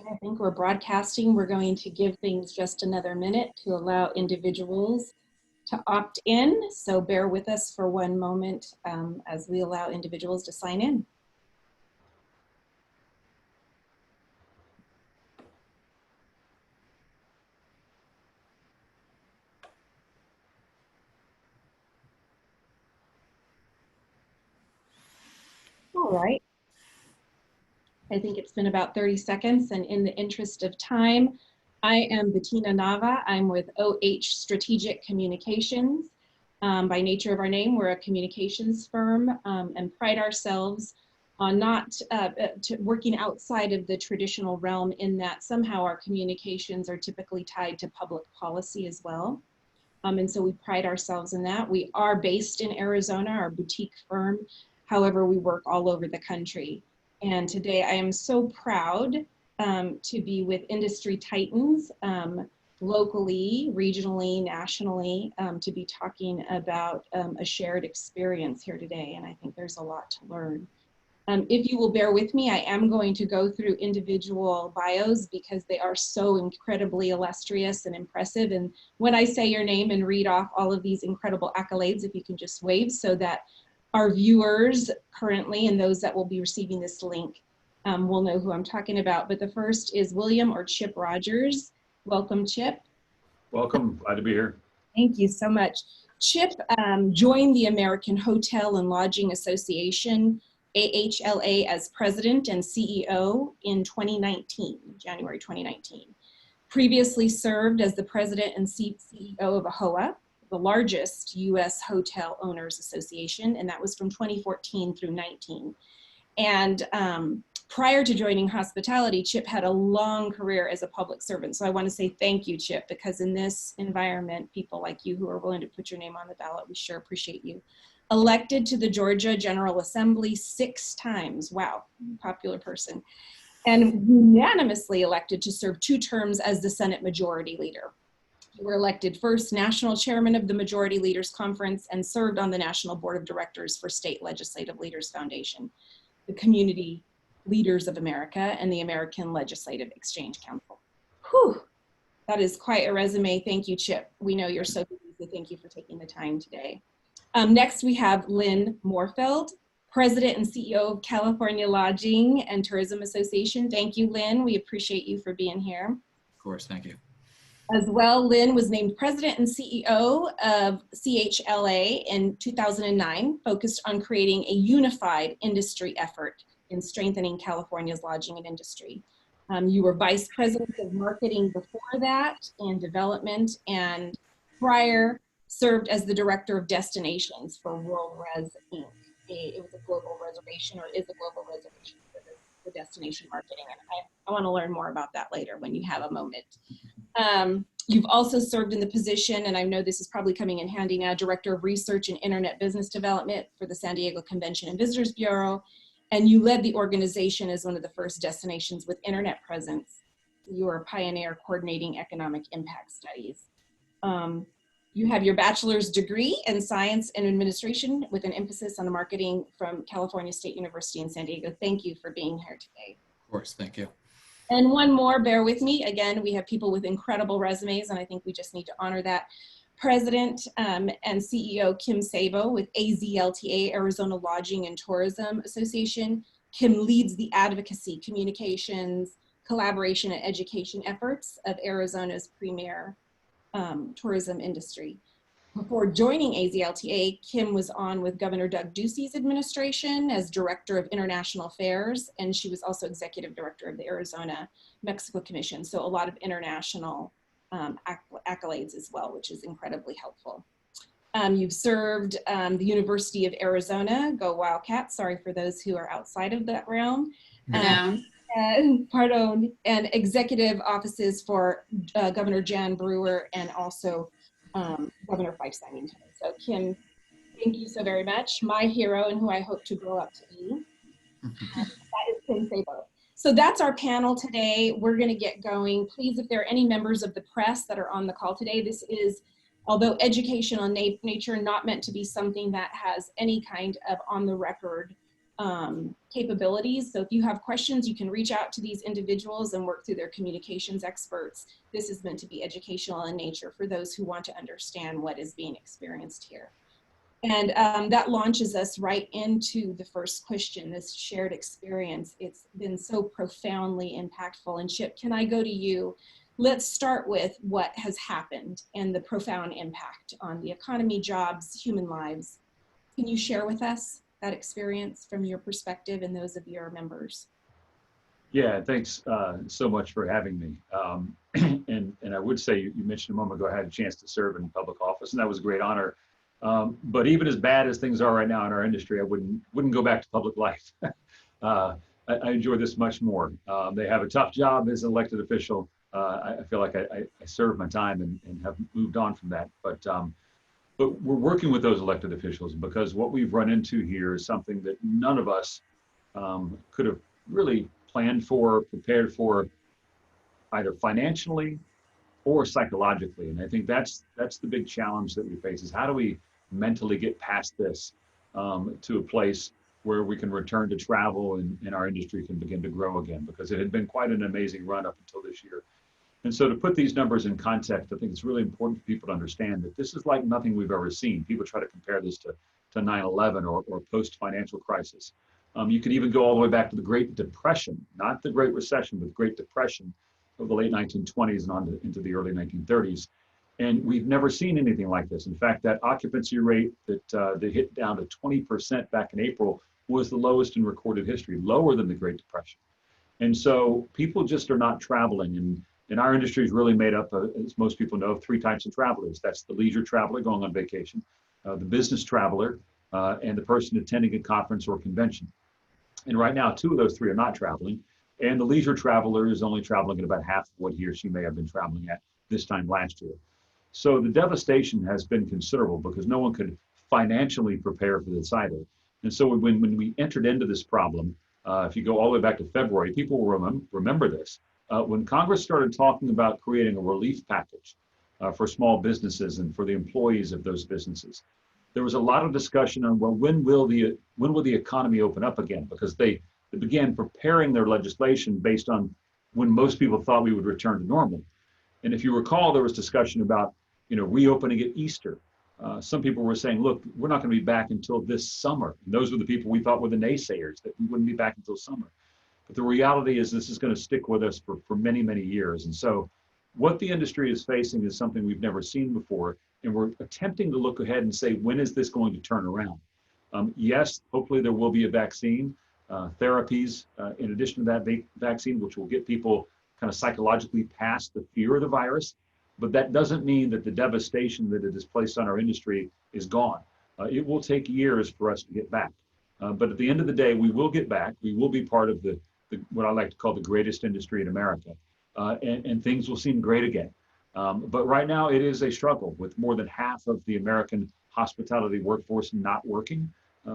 I think we're broadcasting. We're going to give things just another minute to allow individuals to opt in. So bear with us for one moment as we allow individuals to sign in. All right. I think it's been about 30 seconds, and in the interest of time, I am Bettina Nava. I'm with OH Strategic Communications. By nature of our name, we're a communications firm and pride ourselves on not working outside of the traditional realm, in that somehow our communications are typically tied to public policy as well. And so we pride ourselves in that. We are based in Arizona, our boutique firm. However, we work all over the country. And today I am so proud to be with industry titans, locally, regionally, nationally, to be talking about a shared experience here today. And I think there's a lot to learn. If you will bear with me, I am going to go through individual bios because they are so incredibly illustrious and impressive. And when I say your name and read off all of these incredible accolades, if you can just wave so that our viewers currently and those that will be receiving this link will know who I'm talking about. But the first is William or Chip Rogers. Welcome, Chip. Welcome, glad to be here. Thank you so much. Chip joined the American Hotel and Lodging Association, AHLA, as president and CEO in 2019, January 2019. Previously served as the president and CEO of AHOA, the largest U.S. Hotel Owners Association, and that was from 2014 through 19. And prior to joining hospitality, Chip had a long career as a public servant. So I want to say thank you, Chip, because in this environment, people like you who are willing to put your name on the ballot, we sure appreciate you. Elected to the Georgia General Assembly 6 times. Wow, popular person. And unanimously elected to serve 2 terms as the Senate Majority Leader. You were elected first national chairman of the Majority Leaders Conference and served on the National Board of Directors for State Legislative Leaders Foundation, the Community Leaders of America, and the American Legislative Exchange Council. Whew, that is quite a resume. Thank you, Chip. We know you're so busy, so thank you for taking the time today. Next, we have Lynn Moorfeld, President and CEO of California Lodging and Tourism Association. Thank you, Lynn. We appreciate you for being here. Of course, thank you. As well, Lynn was named President and CEO of CHLA in 2009, focused on creating a unified industry effort in strengthening California's lodging and industry. You were Vice President of Marketing before that and Development, and prior served as the Director of Destinations for World Res Inc. It was a global reservation, or is a global reservation for the destination marketing. And I want to learn more about that later when you have a moment. You've also served in the position, and I know this is probably coming in handy now, Director of Research and Internet Business Development for the San Diego Convention and Visitors Bureau, and you led the organization as one of the first destinations with internet presence. You were a pioneer coordinating economic impact studies. You have your bachelor's degree in science and administration with an emphasis on marketing from California State University in San Diego. Thank you for being here today. Of course, thank you. And one more, bear with me. Again, we have people with incredible resumes, and I think we just need to honor that. President and CEO Kim Sabo with AZLTA, Arizona Lodging and Tourism Association. Kim leads the advocacy, communications, collaboration, and education efforts of Arizona's premier tourism industry. Before joining AZLTA, Kim was on with Governor Doug Ducey's administration as Director of International Affairs, and she was also Executive Director of the Arizona-Mexico Commission. So a lot of international accolades as well, which is incredibly helpful. You've served the University of Arizona, go Wildcats, sorry for those who are outside of that realm. And executive offices for Governor Jan Brewer and also Governor Fife Symington. So Kim, thank you so very much. My hero and who I hope to grow up to be. That is Kim Sabo. So that's our panel today. We're going to get going. Please, if there are any members of the press that are on the call today, this is, although educational in nature, not meant to be something that has any kind of on the record capabilities. So if you have questions, you can reach out to these individuals and work through their communications experts. This is meant to be educational in nature for those who want to understand what is being experienced here. And that launches us right into the first question, this shared experience. It's been so profoundly impactful. And Chip, can I go to you? Let's start with what has happened and the profound impact on the economy, jobs, human lives. Can you share with us that experience from your perspective and those of your members? Yeah, thanks so much for having me. And I would say you mentioned a moment ago I had a chance to serve in public office, and that was a great honor. But even as bad as things are right now in our industry, I wouldn't go back to public life. I enjoy this much more. They have a tough job as an elected official. I feel like I served my time and have moved on from that. But we're working with those elected officials because what we've run into here is something that none of us could have really planned for, prepared for, either financially or psychologically. And I think that's the big challenge that we face is how do we mentally get past this to a place where we can return to travel and our industry can begin to grow again, because it had been quite an amazing run up until this year. And so to put these numbers in context, I think it's really important for people to understand that this is like nothing we've ever seen. People try to compare this to 9/11 or post-financial crisis. You could even go all the way back to the Great Depression, not the Great Recession, but the Great Depression of the late 1920s and on into the early 1930s. And we've never seen anything like this. In fact, that occupancy rate that they hit down to 20% back in April was the lowest in recorded history, lower than the Great Depression. And so people just are not traveling. And our industry is really made up, as most people know, of three types of travelers. That's the leisure traveler going on vacation, the business traveler, and the person attending a conference or convention. And right now, two of those three are not traveling. And the leisure traveler is only traveling at about half of what he or she may have been traveling at this time last year. So the devastation has been considerable because no one could financially prepare for this either. And so when we entered into this problem, if you go all the way back to February, people will remember this. When Congress started talking about creating a relief package for small businesses and for the employees of those businesses, there was a lot of discussion on, well, when will the economy open up again? Because they began preparing their legislation based on when most people thought we would return to normal. And if you recall, there was discussion about, reopening at Easter. Some people were saying, look, we're not going to be back until this summer. And those were the people we thought were the naysayers, that we wouldn't be back until summer. But the reality is this is going to stick with us for many, many years. And so what the industry is facing is something we've never seen before. And we're attempting to look ahead and say, when is this going to turn around? Yes, hopefully there will be a vaccine, therapies, in addition to that vaccine, which will get people kind of psychologically past the fear of the virus. But that doesn't mean that the devastation that it has placed on our industry is gone. It will take years for us to get back. But at the end of the day, we will get back. We will be part of the what I like to call the greatest industry in America. And things will seem great again. But right now it is a struggle with more than half of the American hospitality workforce not working.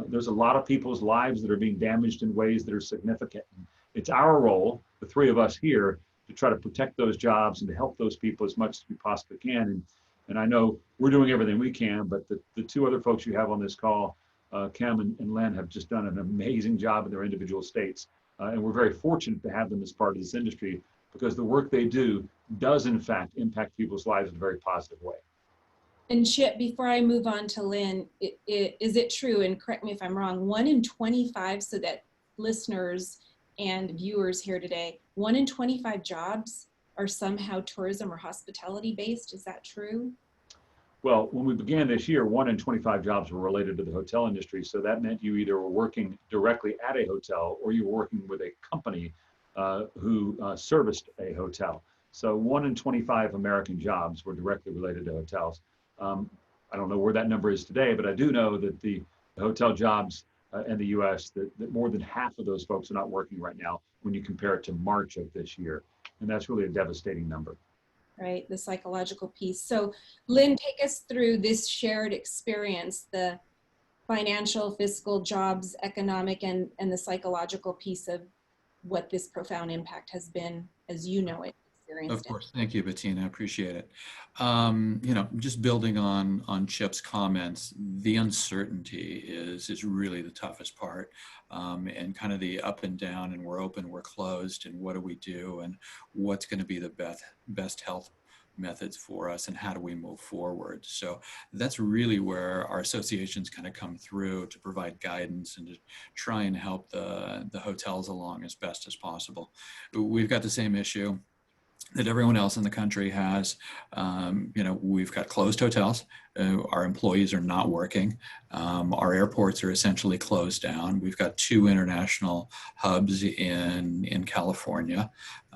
There's a lot of people's lives that are being damaged in ways that are significant. It's our role, the three of us here, to try to protect those jobs and to help those people as much as we possibly can. And I know we're doing everything we can, but the two other folks you have on this call, Kim and Len, have just done an amazing job in their individual states. And we're very fortunate to have them as part of this industry because the work they do does in fact impact people's lives in a very positive way. And Chip, before I move on to Lynn, is it true, and correct me if I'm wrong, 1 in 25, so that listeners and viewers here today, 1 in 25 jobs are somehow tourism or hospitality based? Is that true? Well, when we began this year, 1 in 25 jobs were related to the hotel industry. So that meant you either were working directly at a hotel or you were working with a company who serviced a hotel. So 1 in 25 American jobs were directly related to hotels. I don't know where that number is today, but I do know that the hotel jobs in the US, that more than half of those folks are not working right now when you compare it to March of this year. And that's really a devastating number. Right, the psychological piece. So Lynn, take us through this shared experience, the financial, fiscal, jobs, economic, and the psychological piece of what this profound impact has been as you know it. experienced Of it. course. Thank you, Bettina. I appreciate it. Just building on Chip's comments, the uncertainty is really the toughest part, and kind of the up and down, and we're open, we're closed, and what do we do, and what's going to be the best health methods for us, and how do we move forward. So that's really where our associations kind of come through to provide guidance and to try and help the hotels along as best as possible. We've got the same issue that everyone else in the country has. We've got closed hotels. Our employees are not working. Our airports are essentially closed down. We've got 2 international hubs in California,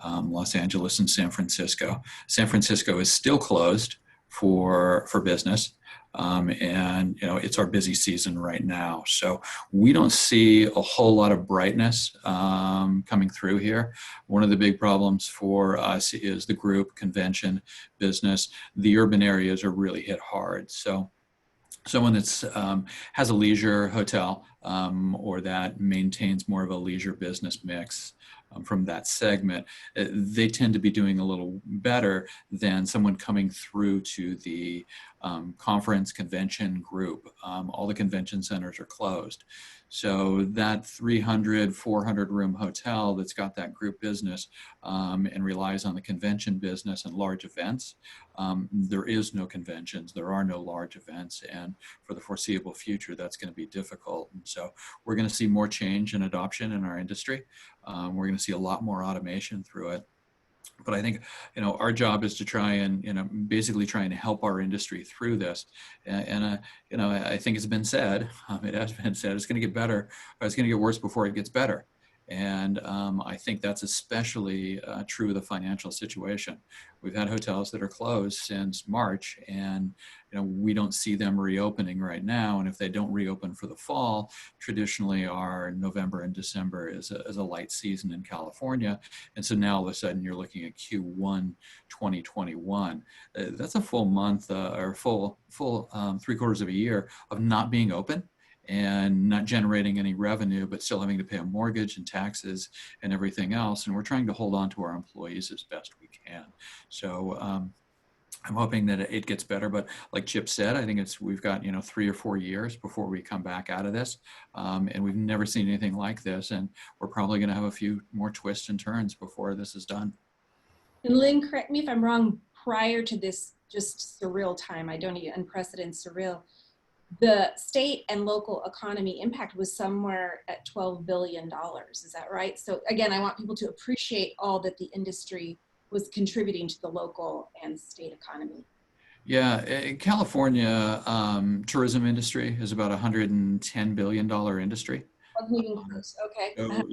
Los Angeles and San Francisco. San Francisco is still closed for business. And it's our busy season right now. So we don't see a whole lot of brightness coming through here. One of the big problems for us is the group convention business. The urban areas are really hit hard. So someone that's has a leisure hotel or that maintains more of a leisure business mix from that segment, they tend to be doing a little better than someone coming through to the conference convention group. All the convention centers are closed. So that 300, 400 room hotel that's got that group business and relies on the convention business and large events, there is no conventions, there are no large events, and for the foreseeable future, that's going to be difficult. And so we're going to see more change and adoption in our industry. We're going to see a lot more automation through it. But I think, our job is to try and, basically try and help our industry through this. I think it's been said, it has been said, it's going to get better, but it's going to get worse before it gets better. And I think that's especially true of the financial situation. We've had hotels that are closed since March, and we don't see them reopening right now. And if they don't reopen for the fall, traditionally our November and December is a light season in California. And so now all of a sudden you're looking at Q1 2021. That's a full month or full 3/4 of a year of not being open and not generating any revenue, but still having to pay a mortgage and taxes and everything else. And we're trying to hold on to our employees as best we can. So I'm hoping that it gets better, but like Chip said, I think we've got 3 or 4 years before we come back out of this, and we've never seen anything like this, and we're probably going to have a few more twists and turns before this is done. And Lynn, correct me if I'm wrong, prior to this just surreal time, I don't need unprecedented surreal, the state and local economy impact was somewhere at $12 billion. Is that right? So again, I want people to appreciate all that the industry was contributing to the local and state economy. Yeah, in California, tourism industry is about $110 billion industry. Wasn't even close. Okay. So,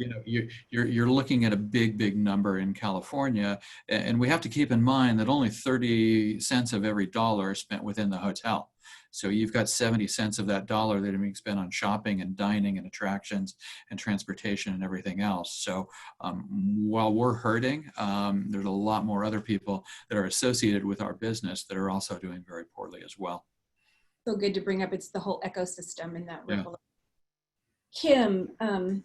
you're looking at a big number in California, and we have to keep in mind that only 30 cents of every dollar is spent within the hotel. So you've got 70 cents of that dollar that are being spent on shopping and dining and attractions and transportation and everything else. So while we're hurting, there's a lot more other people that are associated with our business that are also doing very poorly as well. So good to bring up. It's the whole ecosystem in that Yeah. ripple. Kim,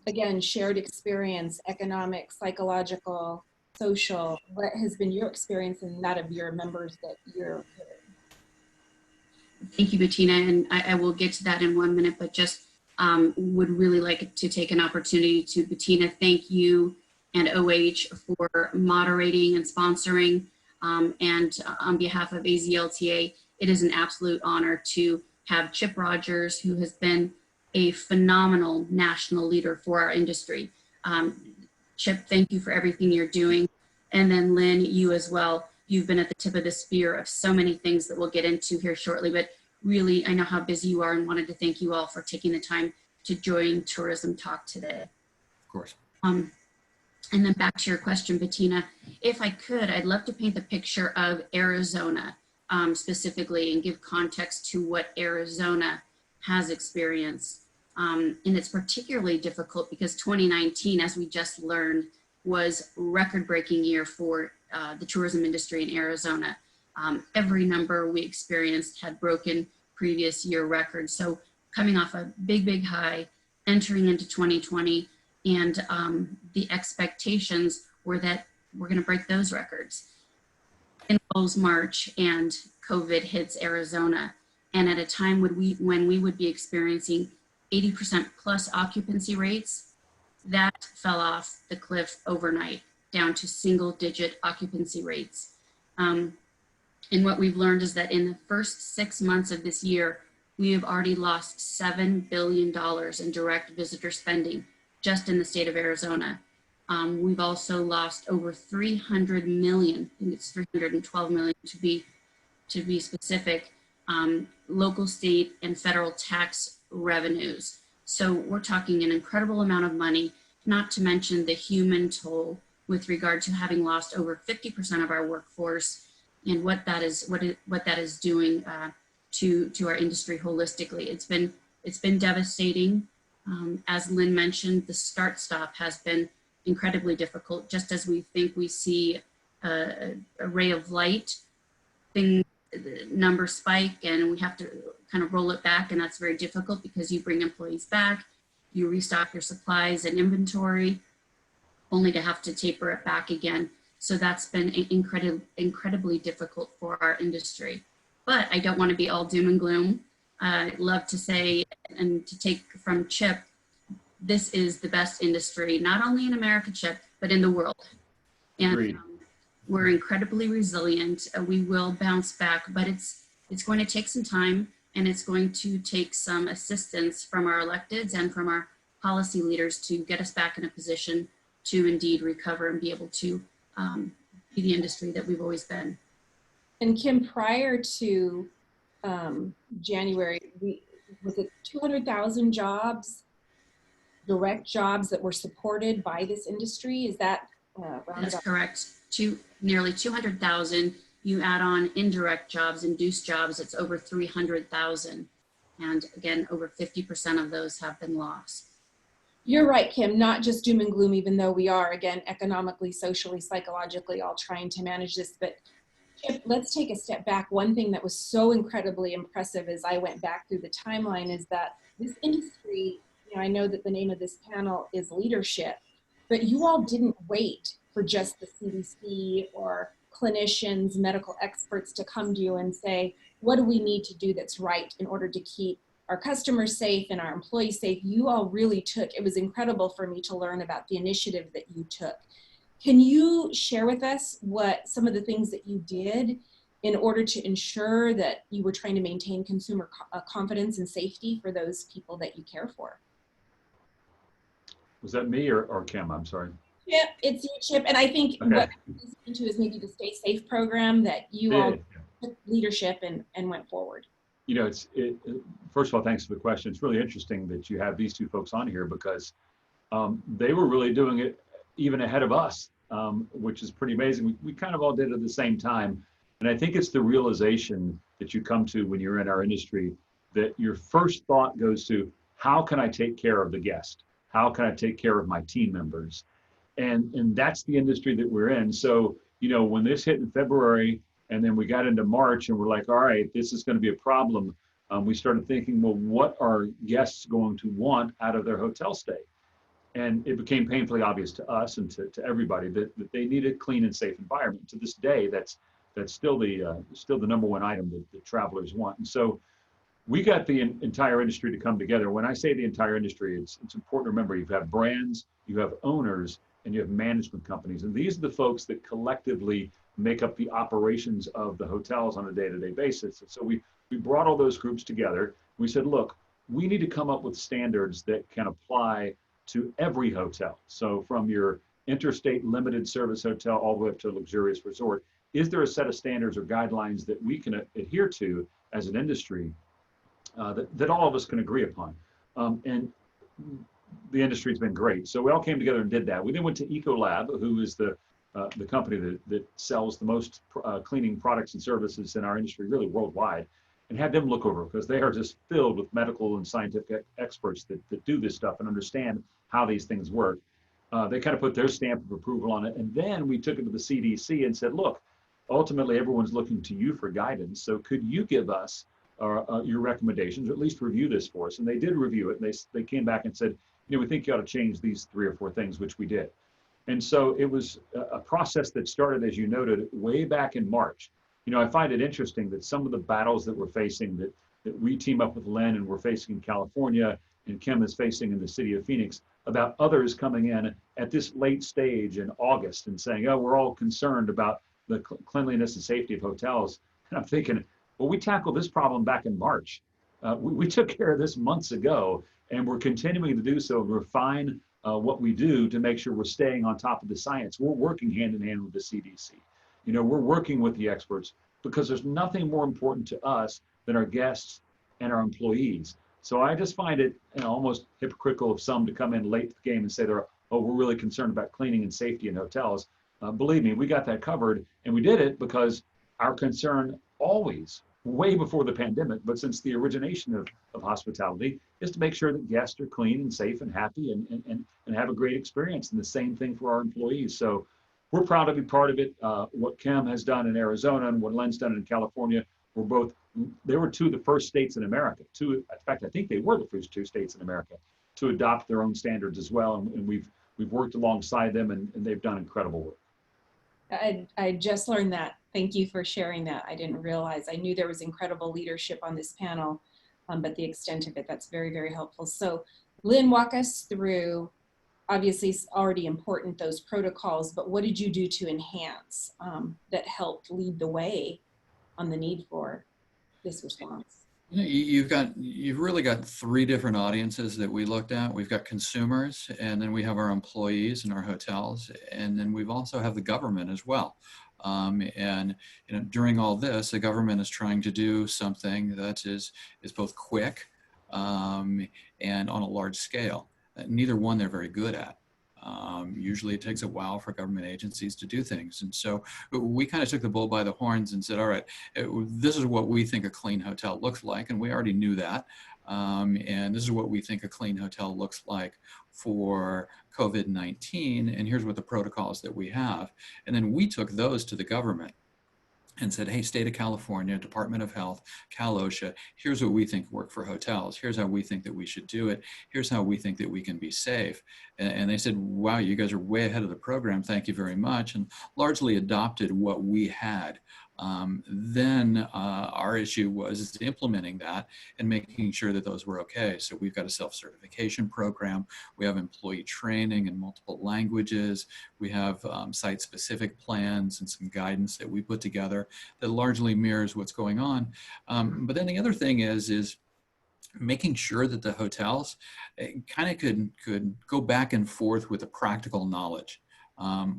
again, shared experience, economic, psychological, social. What has been your experience and that of your members that you're hearing? Thank you, Bettina, and I will get to that in 1 minute, but just would really like to take an opportunity to, Bettina, thank you and OH for moderating and sponsoring, and on behalf of AZLTA, it is an absolute honor to have Chip Rogers, who has been a phenomenal national leader for our industry. Chip, thank you for everything you're doing. And then Lynn, you as well. You've been at the tip of the spear of so many things that we'll get into here shortly, but really, I know how busy you are and wanted to thank you all for taking the time to join Tourism Talk today. Of course. And then back to your question, Bettina, if I could, I'd love to paint the picture of Arizona specifically and give context to what Arizona has experienced. And it's particularly difficult because 2019, as we just learned, was a record-breaking year for the tourism industry in Arizona. Every number we experienced had broken previous year records. So coming off a big high, entering into 2020, and the expectations were that we're going to break those records. involves March and COVID hits Arizona. And at a time when we would be experiencing 80% plus occupancy rates, that fell off the cliff overnight down to single digit occupancy rates. And what we've learned is that in the first 6 months of this year, we have already lost $7 billion in direct visitor spending just in the state of Arizona. We've also lost over 300 million, I think it's 312 million to be specific, local, state, and federal tax revenues. So we're talking an incredible amount of money, not to mention the human toll with regard to having lost over 50% of our workforce and what that is doing to our industry holistically. It's been devastating. As Lynn mentioned, the start-stop has been incredibly difficult. Just as we think we see a ray of light, numbers spike and we have to kind of roll it back, and that's very difficult because you bring employees back, you restock your supplies and inventory, only to have to taper it back again. So that's been incredibly difficult for our industry. But I don't want to be all doom and gloom. I love to say, and to take from Chip, this is the best industry, not only in America, Chip, but in the world. And we're incredibly resilient. We will bounce back, but it's going to take some time, and it's going to take some assistance from our electeds and from our policy leaders to get us back in a position to indeed recover and be able to be the industry that we've always been. And Kim, prior to January, was it 200,000 jobs, direct jobs that were supported by this industry? Is that That's correct. Nearly 200,000. You add on indirect jobs, induced jobs, it's over 300,000. And again, over 50% of those have been lost. You're right, Kim, not just doom and gloom, even though we are, again, economically, socially, psychologically, all trying to manage this. But Chip, let's take a step back. One thing that was so incredibly impressive as I went back through the timeline is that this industry, I know that the name of this panel is leadership, but you all didn't wait for just the CDC or clinicians, medical experts to come to you and say, what do we need to do that's right in order to keep our customers safe and our employees safe? You all really took, it was incredible for me to learn about the initiative that you took. Can you share with us what some of the things that you did in order to ensure that you were trying to maintain consumer confidence and safety for those people that you care for? Was that me or Kim? I'm sorry. Chip, it's you, Chip. And I think what I'm listening to is maybe the Stay Safe program that you all took leadership and went forward. First of all, thanks for the question. It's really interesting that you have these two folks on here because they were really doing it even ahead of us, which is pretty amazing. We kind of all did it at the same time. And I think it's the realization that you come to when you're in our industry that your first thought goes to, how can I take care of the guest? How can I take care of my team members? And that's the industry that we're in. So, when this hit in February and then we got into March and we're like, all right, this is going to be a problem. We started thinking, well, what are guests going to want out of their hotel stay? And it became painfully obvious to us and to everybody that they need a clean and safe environment. To this day, that's still the number one item that travelers want. And so we got the entire industry to come together. When I say the entire industry, it's important to remember you have brands, you have owners, and you have management companies. And these are the folks that collectively make up the operations of the hotels on a day-to-day basis. And so we brought all those groups together. We said, look, we need to come up with standards that can apply to every hotel. So from your interstate limited service hotel all the way up to a luxurious resort, is there a set of standards or guidelines that we can adhere to as an industry that all of us can agree upon? And the industry's been great. So we all came together and did that. We then went to Ecolab, who is the company that sells the most cleaning products and services in our industry, really worldwide, and had them look over because they are just filled with medical and scientific experts that do this stuff and understand how these things work. They kind of put their stamp of approval on it. And then we took it to the CDC and said, look, ultimately everyone's looking to you for guidance. So could you give us your recommendations, or at least review this for us? And they did review it. And they came back and said, we think you ought to change these 3 or 4 things, which we did. And so it was a process that started, as you noted, way back in March. You know, I find it interesting that some of the battles that we're facing, that we team up with Len and we're facing in California and Kim is facing in the city of Phoenix, about others coming in at this late stage in August and saying, oh, we're all concerned about the cleanliness and safety of hotels. And I'm thinking, well, we tackled this problem back in March. We took care of this months ago, and we're continuing to do so, refine what we do to make sure we're staying on top of the science. We're working hand in hand with the CDC. You know, we're working with the experts because there's nothing more important to us than our guests and our employees. So I just find it, you know, almost hypocritical of some to come in late to the game and say they're, oh, we're really concerned about cleaning and safety in hotels. Believe me, we got that covered, and we did it because our concern always, way before the pandemic, but since the origination of hospitality, is to make sure that guests are clean and safe and happy and have a great experience. And the same thing for our employees. So we're proud to be part of it. What Kim has done in Arizona and what Len's done in California, they were two of the first states in America. In fact, I think they were the first two states in America to adopt their own standards as well. And we've worked alongside them, and they've done incredible work. I just learned that. Thank you for sharing that. I didn't realize. I knew there was incredible leadership on this panel, but the extent of it, that's very, very helpful. So Lynn, walk us through, obviously it's already important, those protocols, but what did you do to enhance that helped lead the way on the need for this response? You've really got three different audiences that we looked at. We've got consumers, and then we have our employees in our hotels, and then we've also have the government as well. And you know, during all this, the government is trying to do something that is both quick and on a large scale. Neither one they're very good at. Usually it takes a while for government agencies to do things. And so we kind of took the bull by the horns and said, all right, this is what we think a clean hotel looks like. And we already knew that. And this is what we think a clean hotel looks like for COVID-19. And here's what the protocols that we have. And then we took those to the government and said, hey, State of California, Department of Health, Cal OSHA, here's what we think work for hotels. Here's how we think that we should do it. Here's how we think that we can be safe. And they said, wow, you guys are way ahead of the program. Thank you very much. And largely adopted what we had. Then our issue was implementing that and making sure that those were okay. So we've got a self-certification program. We have employee training in multiple languages. We have site-specific plans and some guidance that we put together that largely mirrors what's going on. But then the other thing is making sure that the hotels kind of could go back and forth with the practical knowledge.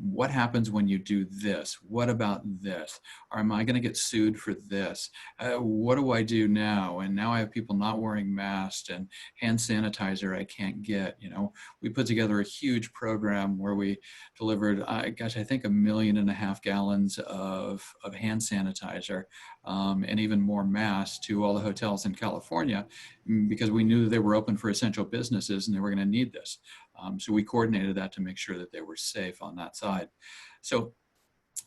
What happens when you do this? What about this? Or am I going to get sued for this? What do I do now? And now I have people not wearing masks and hand sanitizer I can't get. You know, we put together a huge program where we delivered, I think 1.5 million gallons of hand sanitizer and even more masks to all the hotels in California because we knew that they were open for essential businesses and they were going to need this. So we coordinated that to make sure that they were safe on that side. So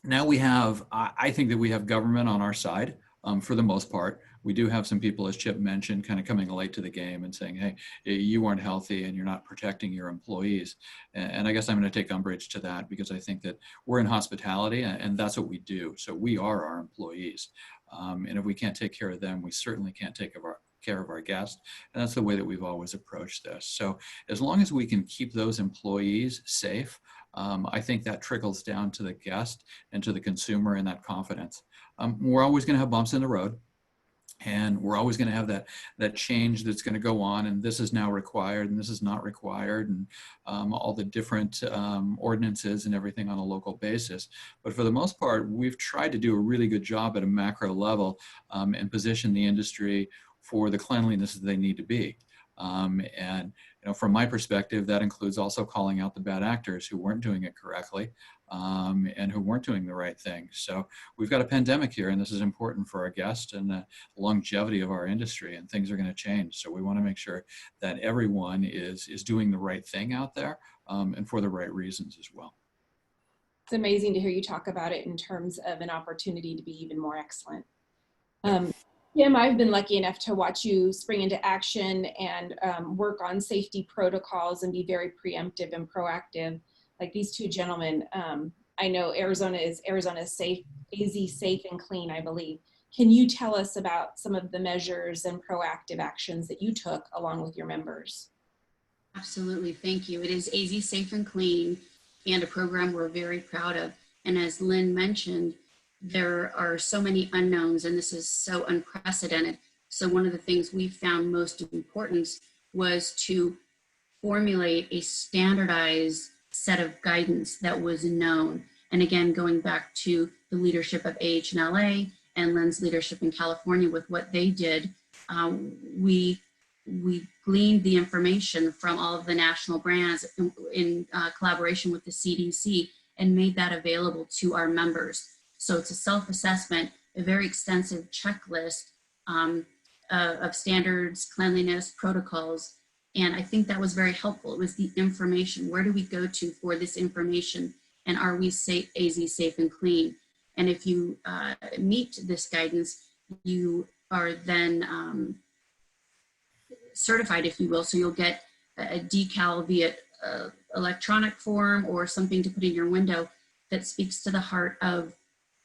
now we have, I think that we have government on our side for the most part. We do have some people, as Chip mentioned, kind of coming late to the game and saying, hey, you aren't healthy and you're not protecting your employees. And I guess I'm going to take umbrage to that because I think that we're in hospitality and that's what we do. So we are our employees. And if we can't take care of them, we certainly can't take care of our guests. And that's the way that we've always approached this. So as long as we can keep those employees safe, I think that trickles down to the guest and to the consumer and that confidence. We're always going to have bumps in the road. And we're always going to have that change that's going to go on, and this is now required, and this is not required, and all the different ordinances and everything on a local basis. But for the most part, we've tried to do a really good job at a macro level and position the industry for the cleanliness that they need to be. And you know, from my perspective, that includes also calling out the bad actors who weren't doing it correctly and who weren't doing the right thing. So we've got a pandemic here, and this is important for our guests and the longevity of our industry, and things are going to change. So we want to make sure that everyone is doing the right thing out there and for the right reasons as well. It's amazing to hear you talk about it in terms of an opportunity to be even more excellent. Kim, I've been lucky enough to watch you spring into action and work on safety protocols and be very preemptive and proactive. like these two gentlemen, I know Arizona is safe, AZ Safe and Clean, I believe. Can you tell us about some of the measures and proactive actions that you took along with your members? Absolutely, thank you. It is AZ Safe and Clean, and a program we're very proud of. And as Lynn mentioned, there are so many unknowns, and this is so unprecedented. So one of the things we found most important was to formulate a standardized set of guidance that was known. And again, going back to the leadership of AHLA and Lynn's leadership in California with what they did, we gleaned the information from all of the national brands in collaboration with the CDC and made that available to our members. So it's a self-assessment, a very extensive checklist of standards, cleanliness, protocols. And I think that was very helpful. It was the information. Where do we go to for this information? And are we safe, AZ Safe and Clean? And if you meet this guidance, you are then certified, if you will. So you'll get a decal via electronic form or something to put in your window that speaks to the heart of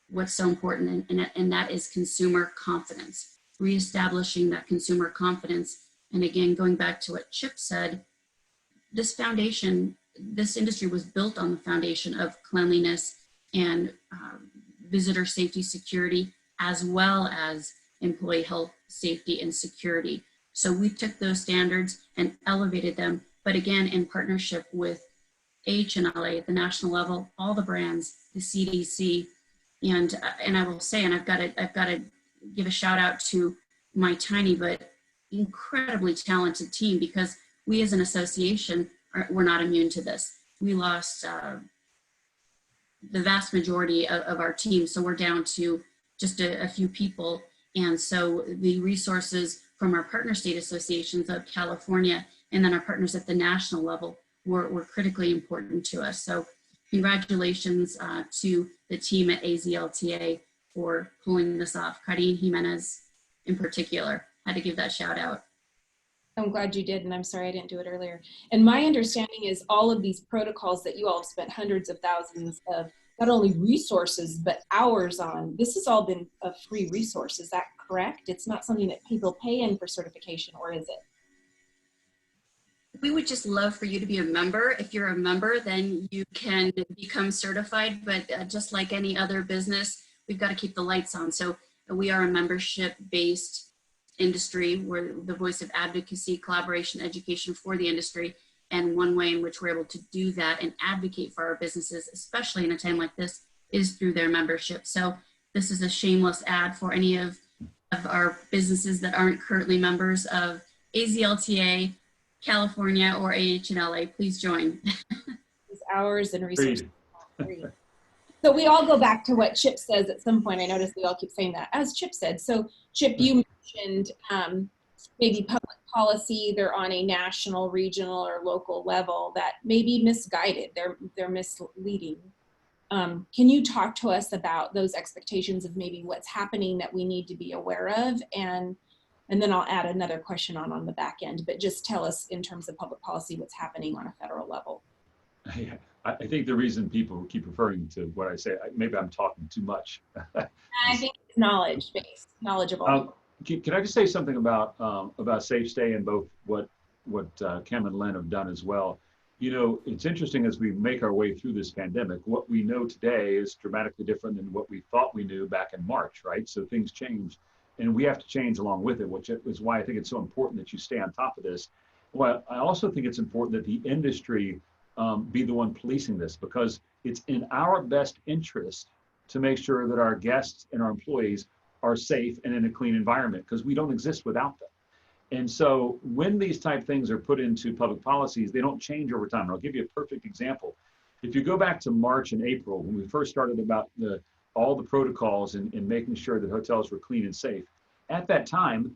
what's so important, and that is consumer confidence, reestablishing that consumer confidence. And again, going back to what Chip said, this foundation, this industry was built on the foundation of cleanliness and visitor safety, security, as well as employee health, safety, and security. So we took those standards and elevated them, but again, in partnership with AHLA at the national level, all the brands, the CDC, and I will say, and I've got to give a shout out to my tiny but incredibly talented team, because we as an association we're not immune to this. We lost the vast majority of our team, so we're down to just a few people. And so the resources from our partner state associations of California and then our partners at the national level were critically important to us. So congratulations to the team at AZLTA for pulling this off. Karin Jimenez in particular, had to give that shout out. I'm glad you did, and I'm sorry I didn't do it earlier. And my understanding is all of these protocols that you all have spent hundreds of thousands of not only resources, but hours on, this has all been a free resource. Is that correct? It's not something that people pay in for certification, or is it? We would just love for you to be a member. If you're a member, then you can become certified, but just like any other business, we've got to keep the lights on. So we are a membership-based industry. We're the voice of advocacy, collaboration, education for the industry. And one way in which we're able to do that and advocate for our businesses, especially in a time like this, is through their membership. So this is a shameless ad for any of our businesses that aren't currently members of AZLTA, California, or AHLA. Please join. These hours and resources. So we all go back to what Chip says at some point. I noticed we all keep saying that, as Chip said. So Chip, you mentioned maybe public policy either on a national, regional, or local level that may be misguided. They're misleading. Can you talk to us about those expectations of maybe what's happening that we need to be aware of? And then I'll add another question on the back end, but just tell us in terms of public policy, what's happening on a federal level. Yeah, I think the reason people keep referring to what I say, maybe I'm talking too much. I think it's knowledge-based, knowledgeable. Can I just say something about Safe Stay and both what Kim and Lynn have done as well? You know, it's interesting as we make our way through this pandemic, what we know today is dramatically different than what we thought we knew back in March, right? So things change and we have to change along with it, which is why I think it's so important that you stay on top of this. Well, I also think it's important that the industry be the one policing this, because it's in our best interest to make sure that our guests and our employees are safe and in a clean environment, because we don't exist without them. And so when these type things are put into public policies, they don't change over time. And I'll give you a perfect example. If you go back to March and April, when we first started about all the protocols and making sure that hotels were clean and safe, at that time,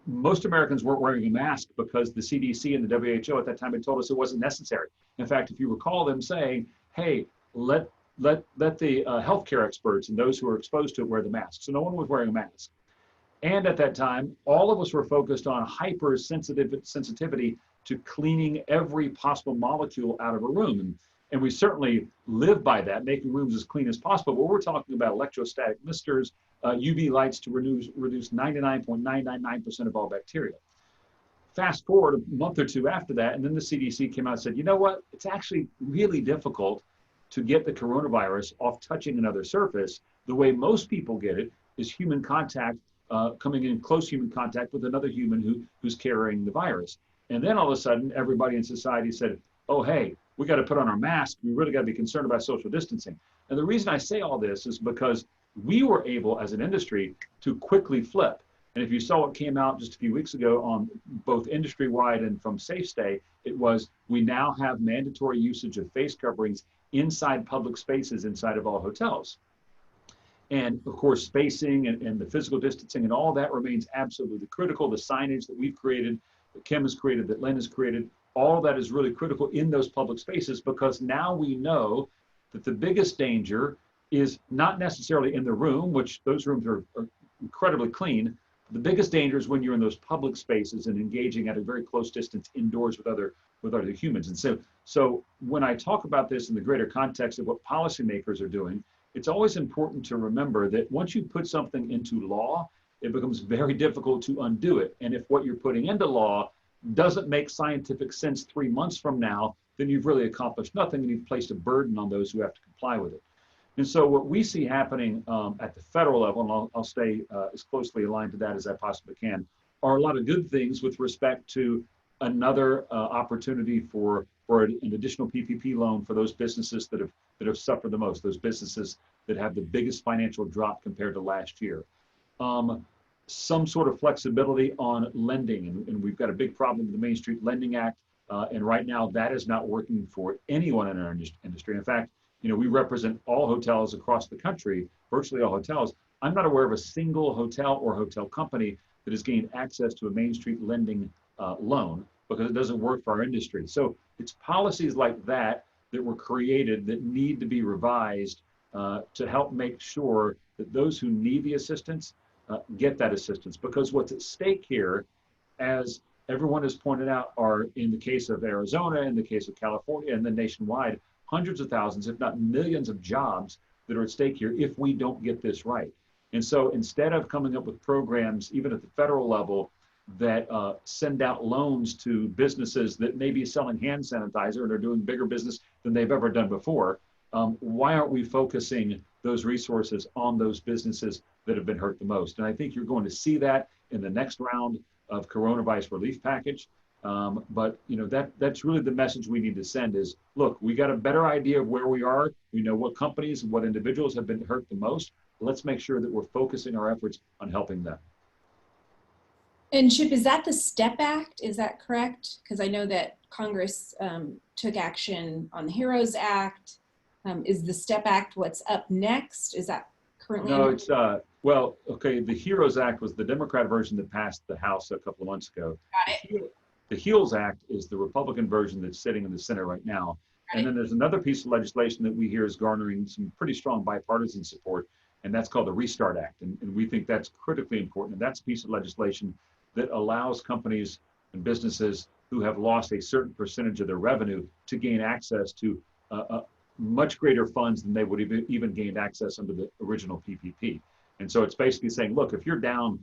most Americans weren't wearing a mask because the CDC and the WHO at that time had told us it wasn't necessary. In fact, if you recall them saying, hey, let the healthcare experts and those who are exposed to it wear the mask. So no one was wearing a mask. And at that time, all of us were focused on hypersensitivity to cleaning every possible molecule out of a room. And we certainly live by that, making rooms as clean as possible. But we're talking about electrostatic misters, UV lights to reduce 99.999% of all bacteria. Fast forward a month or two after that, and then the CDC came out and said, you know what? It's actually really difficult to get the coronavirus off touching another surface. The way most people get it is human contact, coming in close human contact with another human who's carrying the virus. And then all of a sudden, everybody in society said, oh, hey, we got to put on our mask. We really got to be concerned about social distancing. And the reason I say all this is because we were able as an industry to quickly flip. And if you saw what came out just a few weeks ago on both industry-wide and from SafeStay, it was we now have mandatory usage of face coverings inside public spaces inside of all hotels. And of course, spacing and the physical distancing and all that remains absolutely critical. The signage that we've created, that Kim has created, that Lynn has created, all of that is really critical in those public spaces, because now we know that the biggest danger is not necessarily in the room, which those rooms are incredibly clean. The biggest danger is when you're in those public spaces and engaging at a very close distance indoors with other humans. And so when I talk about this in the greater context of what policymakers are doing, it's always important to remember that once you put something into law, it becomes very difficult to undo it. And if what you're putting into law doesn't make scientific sense 3 months from now, then you've really accomplished nothing, and you've placed a burden on those who have to comply with it. And so what we see happening at the federal level, and I'll stay as closely aligned to that as I possibly can, are a lot of good things with respect to another opportunity for an additional PPP loan for those businesses that have suffered the most, those businesses that have the biggest financial drop compared to last year. Some sort of flexibility on lending, and we've got a big problem with the Main Street Lending Act, and right now that is not working for anyone in our industry. In fact, we represent all hotels across the country, virtually all hotels. I'm not aware of a single hotel or hotel company that has gained access to a Main Street lending loan, because it doesn't work for our industry. So it's policies like that that were created that need to be revised to help make sure that those who need the assistance get that assistance. Because what's at stake here, as everyone has pointed out, are, in the case of Arizona, in the case of California, and then nationwide, hundreds of thousands, if not millions of jobs that are at stake here if we don't get this right. And so instead of coming up with programs, even at the federal level, that send out loans to businesses that may be selling hand sanitizer and are doing bigger business than they've ever done before, why aren't we focusing those resources on those businesses that have been hurt the most? And I think you're going to see that in the next round of coronavirus relief package. But that's really the message we need to send is, look, we got a better idea of where we are. We know what companies and what individuals have been hurt the most. Let's make sure that we're focusing our efforts on helping them. And Chip, is that the STEP Act? Is that correct? Because I know that Congress took action on the HEROES Act. Is the STEP Act what's up next? Is that currently? No, it's, well, okay, the HEROES Act was the Democrat version that passed the House a couple of months ago. Got it. The HEALS Act is the Republican version that's sitting in the Senate right now. And then there's another piece of legislation that we hear is garnering some pretty strong bipartisan support, and that's called the Restart Act. And we think that's critically important. And that's a piece of legislation that allows companies and businesses who have lost a certain percentage of their revenue to gain access to much greater funds than they would have even gained access under the original PPP. And so it's basically saying, look, if you're down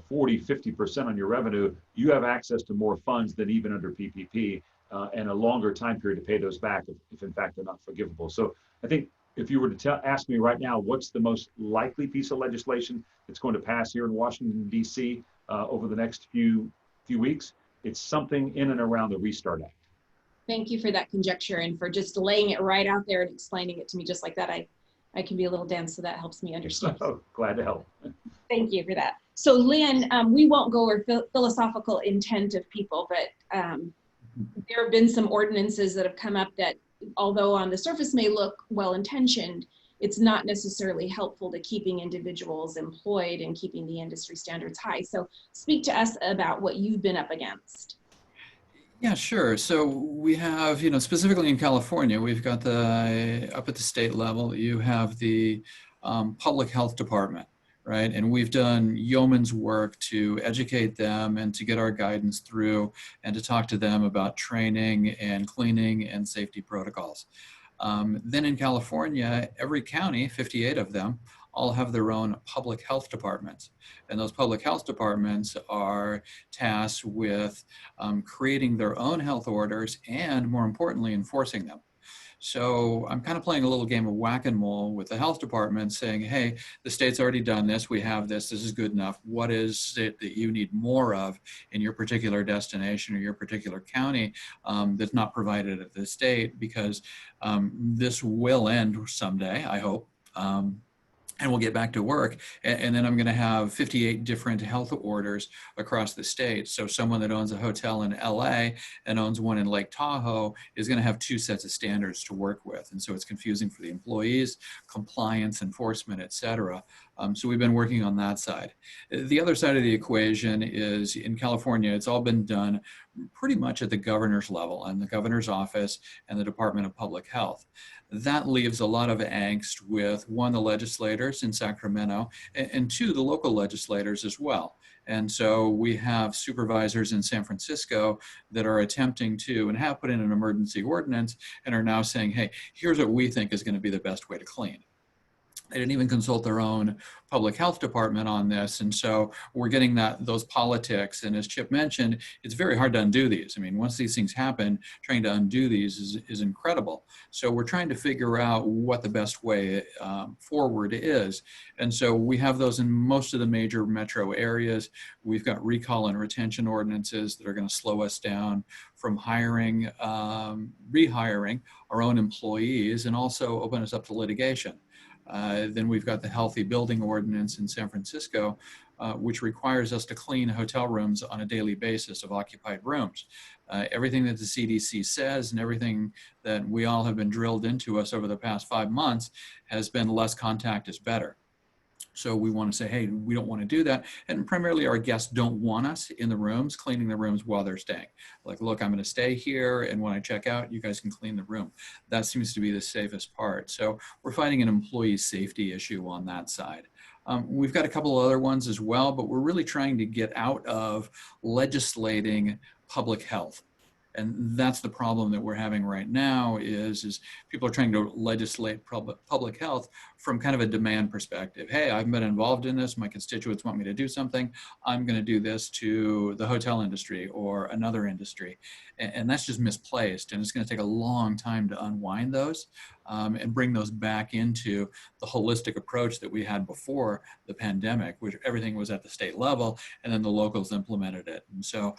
40, 50% on your revenue, you have access to more funds than even under PPP and a longer time period to pay those back if in fact they're not forgivable. So I think if you were to ask me right now, what's the most likely piece of legislation that's going to pass here in Washington, D.C. Over the next few weeks, it's something in and around the Restart Act. Thank you for that conjecture and for just laying it right out there and explaining it to me just like that. I can be a little dense, so that helps me understand. Oh, glad to help. Thank you for that. So Lynn, we won't go over philosophical intent of people, but there have been some ordinances that have come up that, although on the surface may look well-intentioned, it's not necessarily helpful to keeping individuals employed and keeping the industry standards high. So speak to us about what you've been up against. Yeah, sure. So we have, specifically in California, we've got up at the state level, you have the public health department, right? And we've done yeoman's work to educate them and to get our guidance through and to talk to them about training and cleaning and safety protocols. Then in California, every county, 58 of them, all have their own public health departments. And those public health departments are tasked with creating their own health orders and, more importantly, enforcing them. So I'm kind of playing a little game of whack-a-mole with the health department saying, hey, the state's already done this, we have this is good enough. What is it that you need more of in your particular destination or your particular county that's not provided at the state? Because this will end someday, I hope. And we'll get back to work. And then I'm going to have 58 different health orders across the state. So someone that owns a hotel in LA and owns one in Lake Tahoe is going to have two sets of standards to work with. And so it's confusing for the employees, compliance, enforcement, et cetera. So we've been working on that side. The other side of the equation is in California, it's all been done pretty much at the governor's level and the governor's office and the Department of Public Health. That leaves a lot of angst with, one, the legislators in Sacramento, and two, the local legislators as well. And so we have supervisors in San Francisco that are attempting to, and have put in an emergency ordinance, and are now saying, hey, here's what we think is going to be the best way to clean. They didn't even consult their own public health department on this. And so we're getting those politics. And as Chip mentioned, it's very hard to undo these. I mean, once these things happen, trying to undo these is incredible. So we're trying to figure out what the best way forward is. And so we have those in most of the major metro areas. We've got recall and retention ordinances that are going to slow us down from hiring, rehiring our own employees, and also open us up to litigation. Then we've got the healthy building ordinance in San Francisco, which requires us to clean hotel rooms on a daily basis of occupied rooms. Everything that the CDC says and everything that we all have been drilled into us over the past 5 months has been less contact is better. So we want to say, hey, we don't want to do that. And primarily our guests don't want us in the rooms, cleaning the rooms while they're staying. Like, look, I'm going to stay here, and when I check out, you guys can clean the room. That seems to be the safest part. So we're finding an employee safety issue on that side. We've got a couple of other ones as well, but we're really trying to get out of legislating public health. And that's the problem that we're having right now is people are trying to legislate public health from kind of a demand perspective. Hey, I've been involved in this. My constituents want me to do something. I'm going to do this to the hotel industry or another industry. And that's just misplaced. And it's going to take a long time to unwind those and bring those back into the holistic approach that we had before the pandemic, which everything was at the state level and then the locals implemented it. And so,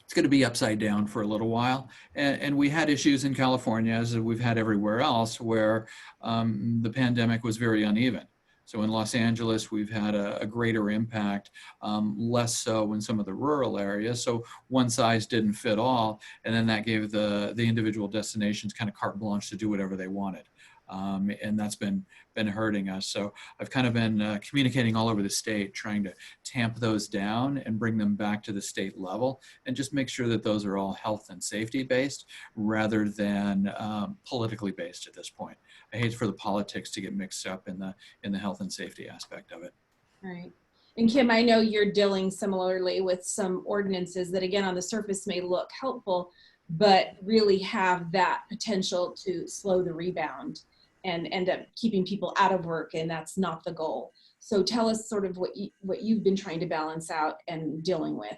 it's going to be upside down for a little while. And we had issues in California, as we've had everywhere else, where the pandemic was very uneven. So in Los Angeles, we've had a greater impact, less so in some of the rural areas. So one size didn't fit all. And then that gave the individual destinations kind of carte blanche to do whatever they wanted. And that's been hurting us. So I've kind of been communicating all over the state, trying to tamp those down and bring them back to the state level, and just make sure that those are all health and safety based rather than politically based at this point. I hate for the politics to get mixed up in the health and safety aspect of it. Right. And Kim, I know you're dealing similarly with some ordinances that, again, on the surface may look helpful, but really have that potential to slow the rebound and end up keeping people out of work, and that's not the goal. So tell us sort of what you've been trying to balance out and dealing with.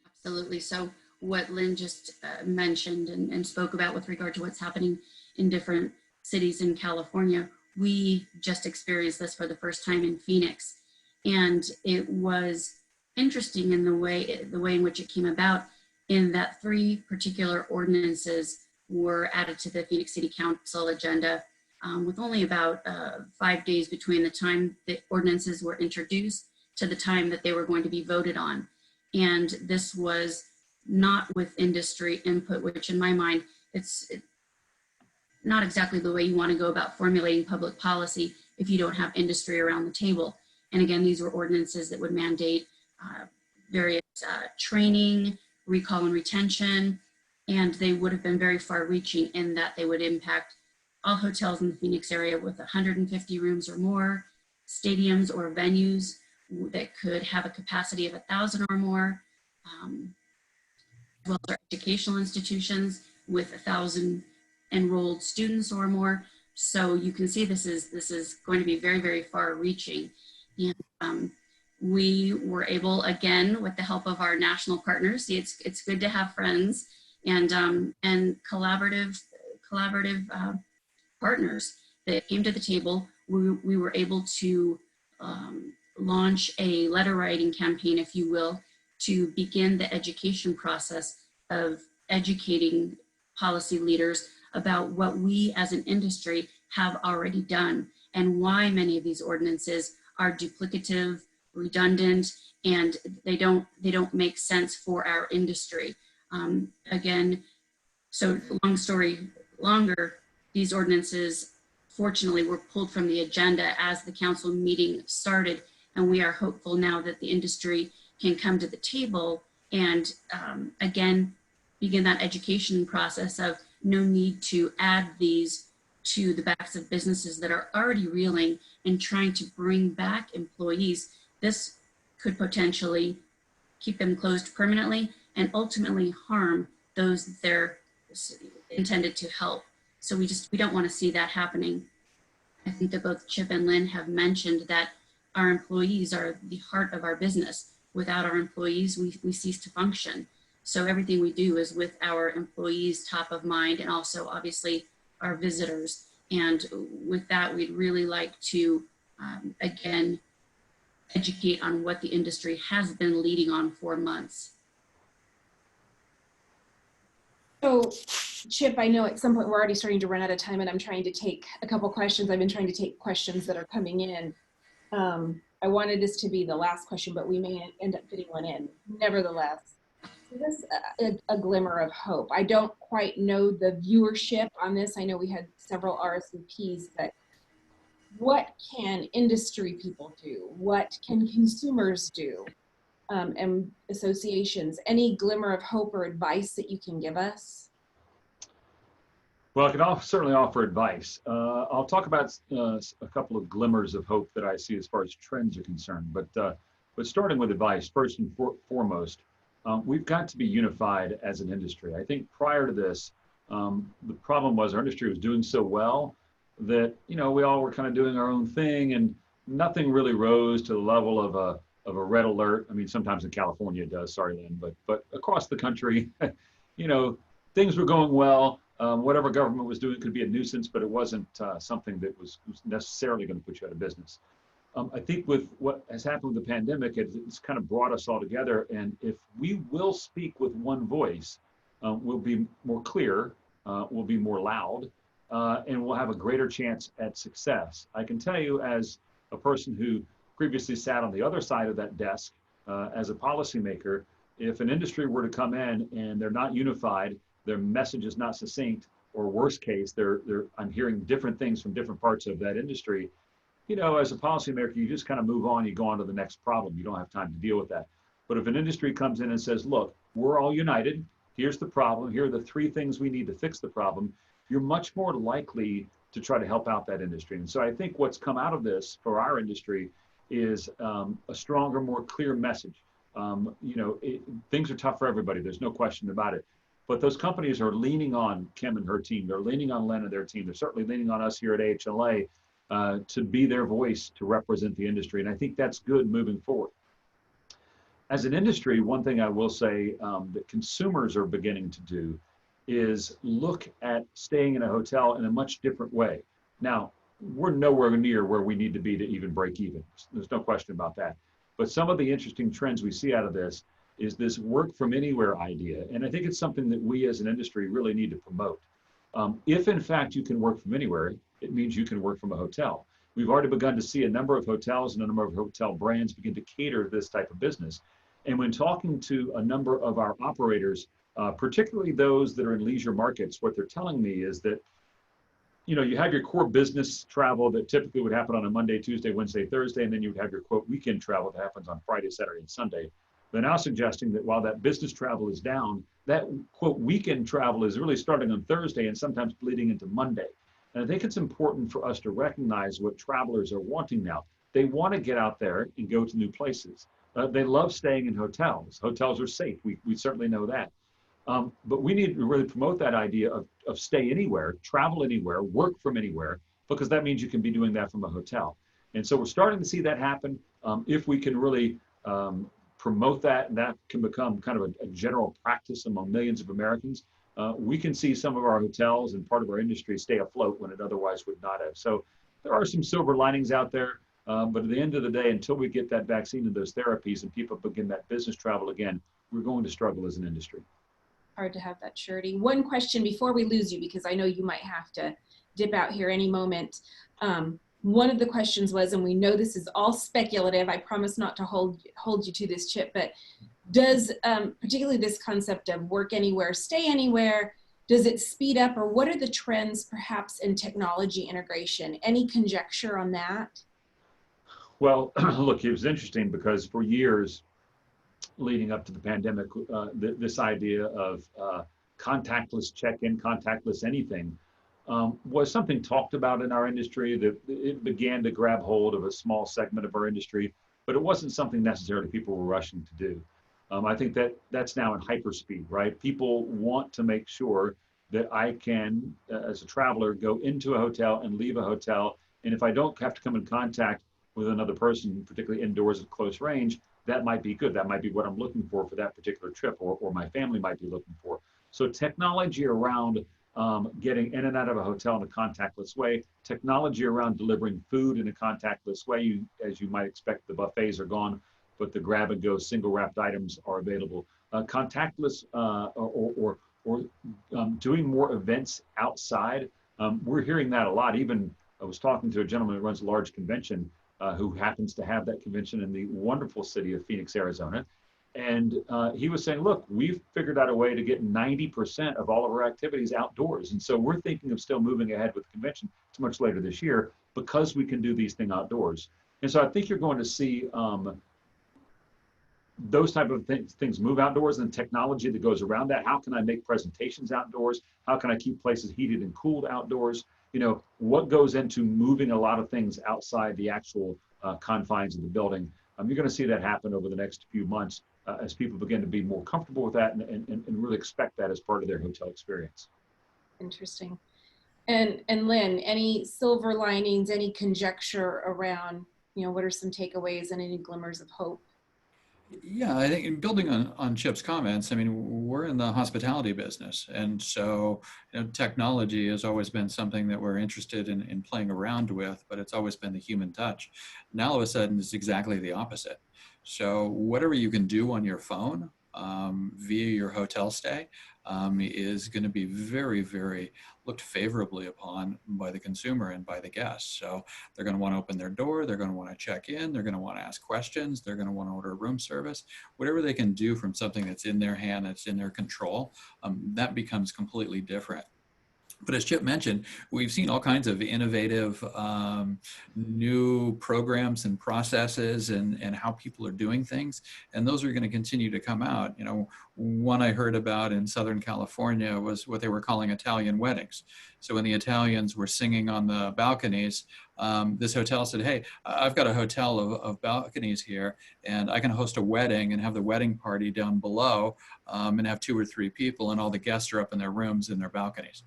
Absolutely. So what Lynn just mentioned and spoke about with regard to what's happening in different cities in California, we just experienced this for the first time in Phoenix. And it was interesting in the way in which it came about, in that 3 particular ordinances were added to the Phoenix City Council agenda with only about 5 days between the time the ordinances were introduced to the time that they were going to be voted on. And this was not with industry input, which in my mind, it's not exactly the way you want to go about formulating public policy if you don't have industry around the table. And again, these were ordinances that would mandate various training, recall and retention, and they would have been very far reaching in that they would impact all hotels in the Phoenix area with 150 rooms or more, stadiums or venues that could have a capacity of 1,000 or more, as well as our educational institutions with 1,000 enrolled students or more. So you can see this is going to be very, very far reaching. And we were able, again, with the help of our national partners, see, it's good to have friends and collaborative partners that came to the table. We were able to launch a letter writing campaign, if you will, to begin the education process of educating policy leaders about what we as an industry have already done and why many of these ordinances are duplicative, redundant, and they don't make sense for our industry. Again, so long story longer, these ordinances fortunately were pulled from the agenda as the council meeting started, and we are hopeful now that the industry can come to the table and again begin that education process of no need to add these to the backs of businesses that are already reeling and trying to bring back employees. This could potentially keep them closed permanently and ultimately harm those that they're intended to help. So we don't want to see that happening. I think that both Chip and Lynn have mentioned that our employees are the heart of our business. Without our employees, we cease to function. So everything we do is with our employees top of mind, and also obviously our visitors. And with that, we'd really like to, again, educate on what the industry has been leading on for months. So, Chip, I know at some point we're already starting to run out of time, and I'm trying to take a couple questions. I've been trying to take questions that are coming in. I wanted this to be the last question, but we may end up fitting one in. Nevertheless, is this a glimmer of hope? I don't quite know the viewership on this. I know we had several RSVPs, but what can industry people do? What can consumers do? And associations, any glimmer of hope or advice that you can give us? Well, I can certainly offer advice. I'll talk about a couple of glimmers of hope that I see as far as trends are concerned. But starting with advice, first and foremost, we've got to be unified as an industry. I think prior to this, the problem was our industry was doing so well that we all were kind of doing our own thing, and nothing really rose to the level of a red alert. I mean, sometimes in California it does. Sorry, Lynn, but across the country, things were going well. Whatever government was doing could be a nuisance, but it wasn't something that was necessarily going to put you out of business. I think with what has happened with the pandemic, it's kind of brought us all together. And if we will speak with one voice, we'll be more clear, we'll be more loud, and we'll have a greater chance at success. I can tell you, as a person who previously sat on the other side of that desk as a policymaker, if an industry were to come in and they're not unified, their message is not succinct, or worst case, I'm hearing different things from different parts of that industry. As a policymaker, you just kind of move on, you go on to the next problem. You don't have time to deal with that. But if an industry comes in and says, look, we're all united, here's the problem, here are the 3 things we need to fix the problem, you're much more likely to try to help out that industry. And so I think what's come out of this for our industry is a stronger, more clear message. Things are tough for everybody. There's no question about it. But those companies are leaning on Kim and her team. They're leaning on Len and their team. They're certainly leaning on us here at AHLA to be their voice to represent the industry. And I think that's good moving forward. As an industry, one thing I will say that consumers are beginning to do is look at staying in a hotel in a much different way. Now, we're nowhere near where we need to be to even break even. There's no question about that. But some of the interesting trends we see out of this is this work from anywhere idea. And I think it's something that we as an industry really need to promote. If in fact you can work from anywhere, it means you can work from a hotel. We've already begun to see a number of hotels and a number of hotel brands begin to cater to this type of business. And when talking to a number of our operators, particularly those that are in leisure markets, what they're telling me is that you have your core business travel that typically would happen on a Monday, Tuesday, Wednesday, Thursday, and then you would have your quote weekend travel that happens on Friday, Saturday, and Sunday. They're now suggesting that while that business travel is down, that quote weekend travel is really starting on Thursday and sometimes bleeding into Monday. And I think it's important for us to recognize what travelers are wanting now. They want to get out there and go to new places. They love staying in hotels. Hotels are safe. We certainly know that. But we need to really promote that idea of stay anywhere, travel anywhere, work from anywhere, because that means you can be doing that from a hotel. And so we're starting to see that happen. If we can really promote that, and that can become kind of a general practice among millions of Americans, we can see some of our hotels and part of our industry stay afloat when it otherwise would not have. So there are some silver linings out there, but at the end of the day, until we get that vaccine and those therapies and people begin that business travel again, we're going to struggle as an industry. Hard to have that surety. One question before we lose you, because I know you might have to dip out here any moment. One of the questions was, and we know this is all speculative, I promise not to hold you to this, Chip, but does particularly this concept of work anywhere, stay anywhere, does it speed up, or what are the trends perhaps in technology integration? Any conjecture on that? Well, look, it was interesting because for years leading up to the pandemic, this idea of contactless check-in, contactless anything, was something talked about in our industry, that it began to grab hold of a small segment of our industry, but it wasn't something necessarily people were rushing to do. I think that's now in hyperspeed, right? People want to make sure that I can, as a traveler, go into a hotel and leave a hotel. And if I don't have to come in contact with another person, particularly indoors at close range, that might be good. That might be what I'm looking for that particular trip, or my family might be looking for. So technology around getting in and out of a hotel in a contactless way, technology around delivering food in a contactless way. As you might expect, the buffets are gone, but the grab and go single wrapped items are available. Contactless or doing more events outside. We're hearing that a lot. Even I was talking to a gentleman who runs a large convention who happens to have that convention in the wonderful city of Phoenix, Arizona. And he was saying, look, we've figured out a way to get 90% of all of our activities outdoors. And so we're thinking of still moving ahead with the convention. It's much later this year because we can do these things outdoors. And so I think you're going to see those type of things move outdoors, and technology that goes around that. How can I make presentations outdoors? How can I keep places heated and cooled outdoors? You know, what goes into moving a lot of things outside the actual confines of the building? You're going to see that happen over the next few months as people begin to be more comfortable with that and really expect that as part of their hotel experience. Interesting. And Lynn, any silver linings, any conjecture around, what are some takeaways and any glimmers of hope? Yeah, I think building on Chip's comments, I mean, we're in the hospitality business. And so technology has always been something that we're interested in playing around with, but it's always been the human touch. Now, all of a sudden, it's exactly the opposite. So whatever you can do on your phone via your hotel stay is going to be very, very looked favorably upon by the consumer and by the guests. So they're going to want to open their door, they're going to want to check in, they're going to want to ask questions, they're going to want to order room service. Whatever they can do from something that's in their hand, that's in their control, that becomes completely different. But as Chip mentioned, we've seen all kinds of innovative new programs and processes and how people are doing things. And those are going to continue to come out. One I heard about in Southern California was what they were calling Italian weddings. So when the Italians were singing on the balconies, this hotel said, hey, I've got a hotel of balconies here, and I can host a wedding and have the wedding party down below and have 2 or 3 people, and all the guests are up in their rooms in their balconies.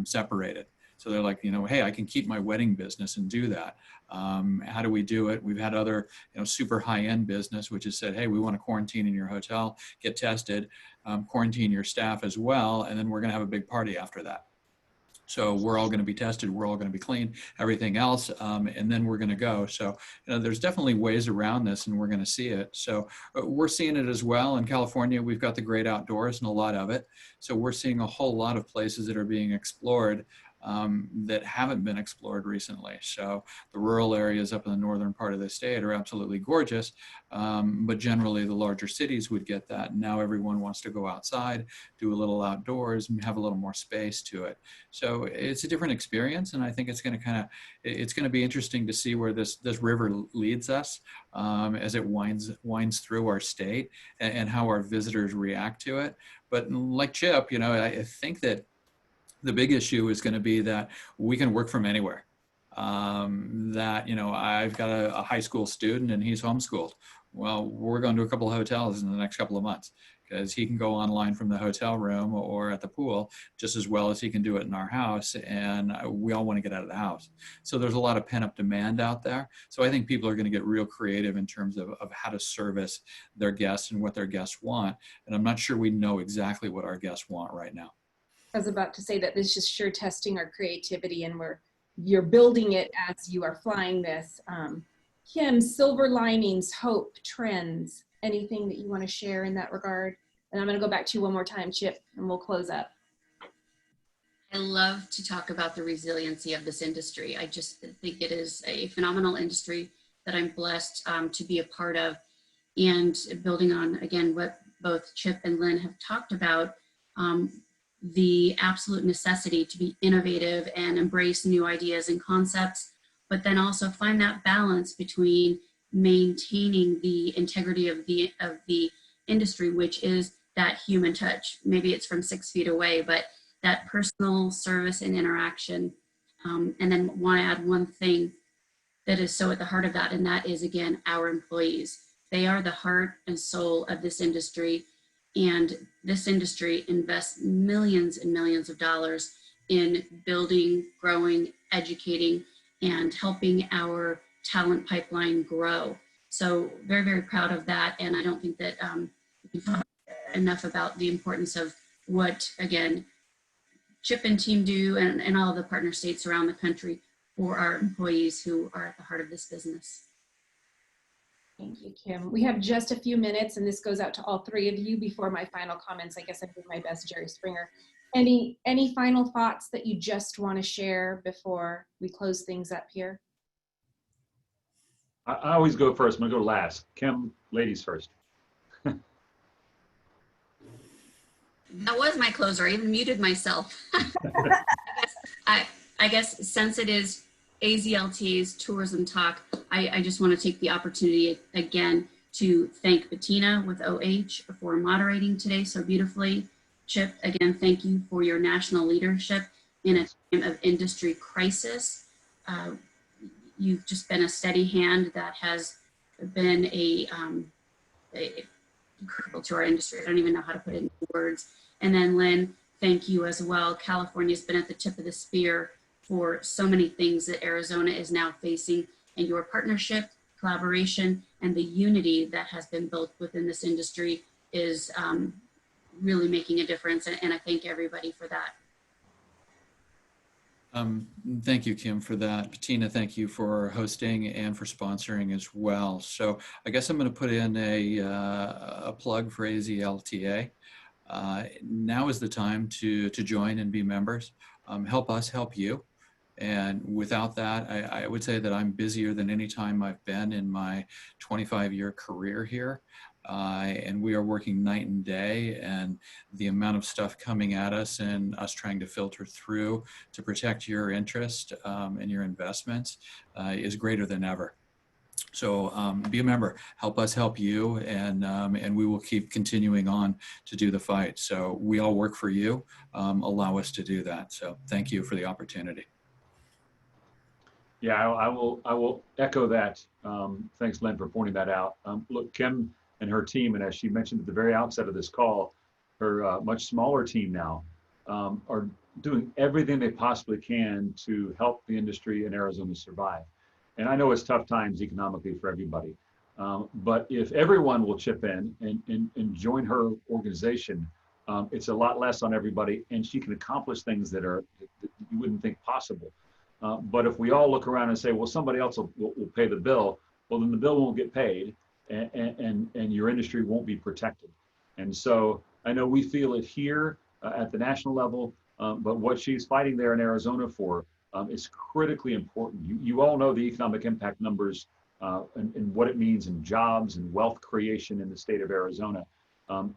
Separated. So they're like, hey, I can keep my wedding business and do that. How do we do it? We've had other, super high-end business, which has said, hey, we want to quarantine in your hotel, get tested, quarantine your staff as well, and then we're going to have a big party after that. So we're all going to be tested, we're all going to be clean, everything else, and then we're going to go. So there's definitely ways around this, and we're going to see it. So we're seeing it as well. In California, we've got the great outdoors and a lot of it. So we're seeing a whole lot of places that are being explored that haven't been explored recently. So the rural areas up in the northern part of the state are absolutely gorgeous, but generally the larger cities would get that. Now everyone wants to go outside, do a little outdoors, and have a little more space to it. So it's a different experience, and I think it's going to it's going to be interesting to see where this river leads us as it winds through our state and how our visitors react to it. But like Chip, I think that the big issue is going to be that we can work from anywhere. That, I've got a high school student and he's homeschooled. Well, we're going to a couple of hotels in the next couple of months. because he can go online from the hotel room or at the pool just as well as he can do it in our house. And we all want to get out of the house. So there's a lot of pent-up demand out there. So I think people are going to get real creative in terms of how to service their guests and what their guests want. And I'm not sure we know exactly what our guests want right now. I was about to say that this is sure testing our creativity, and you're building it as you are flying this. Kim, silver linings, hope, trends, anything that you want to share in that regard? And I'm going to go back to you one more time, Chip, and we'll close up. I love to talk about the resiliency of this industry. I just think it is a phenomenal industry that I'm blessed to be a part of. And building on, again, what both Chip and Lynn have talked about, the absolute necessity to be innovative and embrace new ideas and concepts, but then also find that balance between maintaining the integrity of the industry, which is that human touch. Maybe it's from 6 feet away, but that personal service and interaction. And then want to add one thing that is so at the heart of that, and that is, again, our employees. They are the heart and soul of this industry. And this industry invests millions and millions of dollars in building, growing, educating, and helping our talent pipeline grow. So very, very proud of that. And I don't think that we can talk enough about the importance of what, again, Chip and team do and all of the partner states around the country for our employees who are at the heart of this business. Thank you, Kim. We have just a few minutes, and this goes out to all three of you before my final comments. I guess I did my best, Jerry Springer. Any final thoughts that you just want to share before we close things up here? I always go first. I'm going to go last. Kim, ladies first. That was my closer. I even muted myself. I guess since it is AZLT's Tourism Talk, I just want to take the opportunity again to thank Bettina with OH for moderating today so beautifully. Chip, again, thank you for your national leadership in a time of industry crisis. You've just been a steady hand that has been critical to our industry. I don't even know how to put it into words. And then Lynn, thank you as well. California's been at the tip of the spear for so many things that Arizona is now facing, and your partnership, collaboration, and the unity that has been built within this industry is really making a difference. And I thank everybody for that. Thank you, Kim, for that. Bettina, thank you for hosting and for sponsoring as well. So I guess I'm going to put in a plug for AZLTA. Now is the time to join and be members. Help us help you. And without that, I would say that I'm busier than any time I've been in my 25-year career here. And we are working night and day, and the amount of stuff coming at us and us trying to filter through to protect your interest and your investments is greater than ever. So be a member, help us help you, and we will keep continuing on to do the fight. So we all work for you. Allow us to do that. So thank you for the opportunity. Yeah, I will echo that. Thanks, Lynn, for pointing that out. Look, Kim and her team, and as she mentioned at the very outset of this call, her much smaller team now are doing everything they possibly can to help the industry in Arizona survive. And I know it's tough times economically for everybody, but if everyone will chip in and join her organization, it's a lot less on everybody, and she can accomplish things that you wouldn't think possible. But if we all look around and say, well, somebody else will pay the bill, well, then the bill won't get paid, and your industry won't be protected. And so I know we feel it here at the national level, but what she's fighting there in Arizona for is critically important. You all know the economic impact numbers and what it means in jobs and wealth creation in the state of Arizona.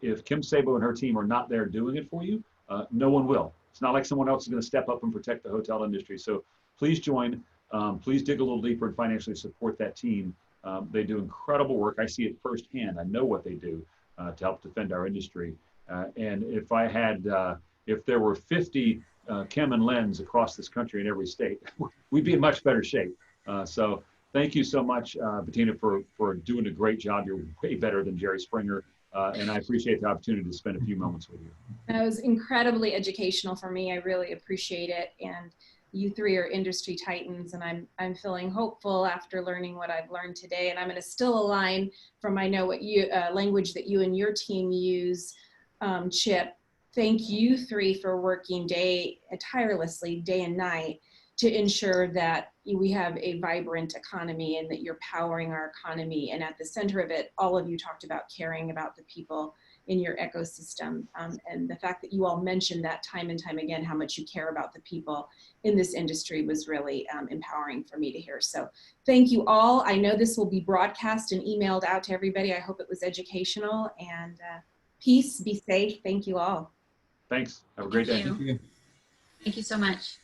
If Kim Sabo and her team are not there doing it for you, no one will. It's not like someone else is going to step up and protect the hotel industry. So please join. Please dig a little deeper and financially support that team. They do incredible work. I see it firsthand. I know what they do to help defend our industry. And if there were 50 Kim and Lynn's across this country in every state, we'd be in much better shape. So thank you so much, Bettina, for doing a great job. You're way better than Jerry Springer. and I appreciate the opportunity to spend a few moments with you. That was incredibly educational for me. I really appreciate it. And you three are industry titans, and I'm feeling hopeful after learning what I've learned today. And I'm going to still align from I know what you language that you and your team use, Chip. Thank you three for working tirelessly day and night to ensure that we have a vibrant economy and that you're powering our economy. And at the center of it, all of you talked about caring about the people in your ecosystem. And the fact that you all mentioned that time and time again, how much you care about the people in this industry was really empowering for me to hear. So thank you all. I know this will be broadcast and emailed out to everybody. I hope it was educational, and peace, be safe. Thank you all. Thank you. Have a great day. Thank you so much.